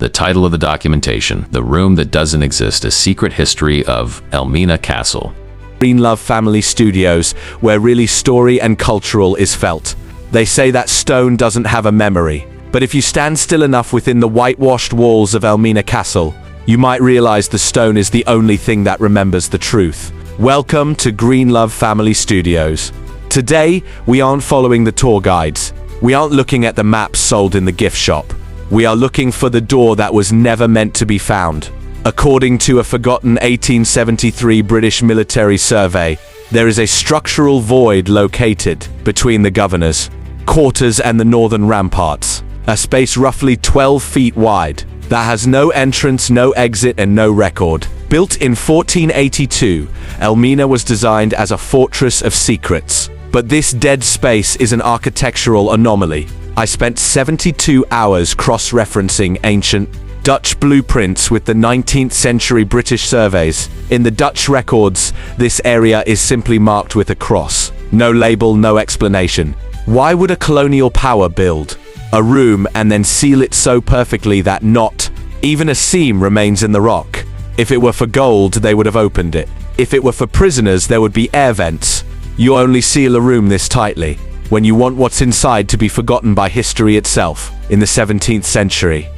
The title of the documentation, The Room That Doesn't Exist, A Secret History of Elmina Castle. Greenlove Family Studios, where really story and cultural is felt. They say that stone doesn't have a memory, but if you stand still enough within the whitewashed walls of Elmina Castle, you might realize the stone is the only thing that remembers the truth. Welcome to Greenlove Family Studios. Today, we aren't following the tour guides. We aren't looking at the maps sold in the gift shop. We are looking for the door that was never meant to be found. According to a forgotten 1873 British military survey, there is a structural void located between the governor's quarters and the northern ramparts, a space roughly 12 feet wide that has no entrance, no exit, and no record. Built in 1482, Elmina was designed as a fortress of secrets. But this dead space is an architectural anomaly. I spent 72 hours cross-referencing ancient Dutch blueprints with the 19th century British surveys. In the Dutch records, this area is simply marked with a cross. No label, no explanation. Why would a colonial power build a room and then seal it so perfectly that not even a seam remains in the rock? If it were for gold, they would have opened it. If it were for prisoners, there would be air vents. You only seal a room this tightly when you want what's inside to be forgotten by history itself. In the 17th century,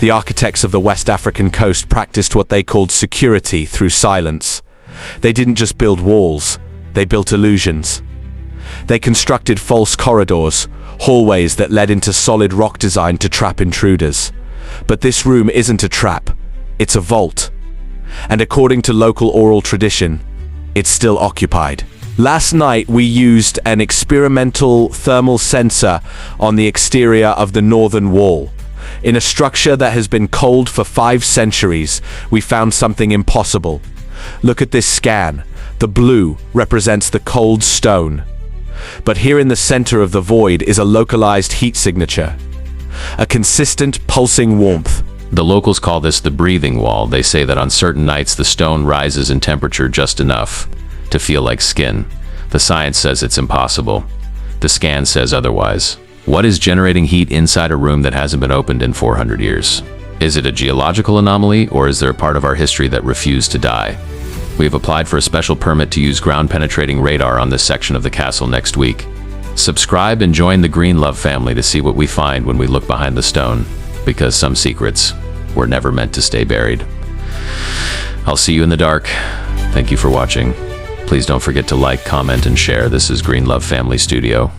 the architects of the West African coast practiced what they called security through silence. They didn't just build walls, they built illusions. They constructed false corridors, hallways that led into solid rock design to trap intruders. But this room isn't a trap, it's a vault. And according to local oral tradition, it's still occupied. Last night, we used an experimental thermal sensor on the exterior of the northern wall. In a structure that has been cold for 5 centuries, we found something impossible. Look at this scan. The blue represents the cold stone. But here in the center of the void is a localized heat signature. A consistent, pulsing warmth. The locals call this the breathing wall. They say that on certain nights the stone rises in temperature just enough to feel like skin. The science says it's impossible. The scan says otherwise. What is generating heat inside a room that hasn't been opened in 400 years? Is it a geological anomaly, or is there a part of our history that refused to die? We have applied for a special permit to use ground-penetrating radar on this section of the castle next week. Subscribe and join the Greenlove family to see what we find when we look behind the stone, because some secrets were never meant to stay buried. I'll see you in the dark. Thank you for watching. Please don't forget to like, comment, and share. This is Greenlove Family Studio.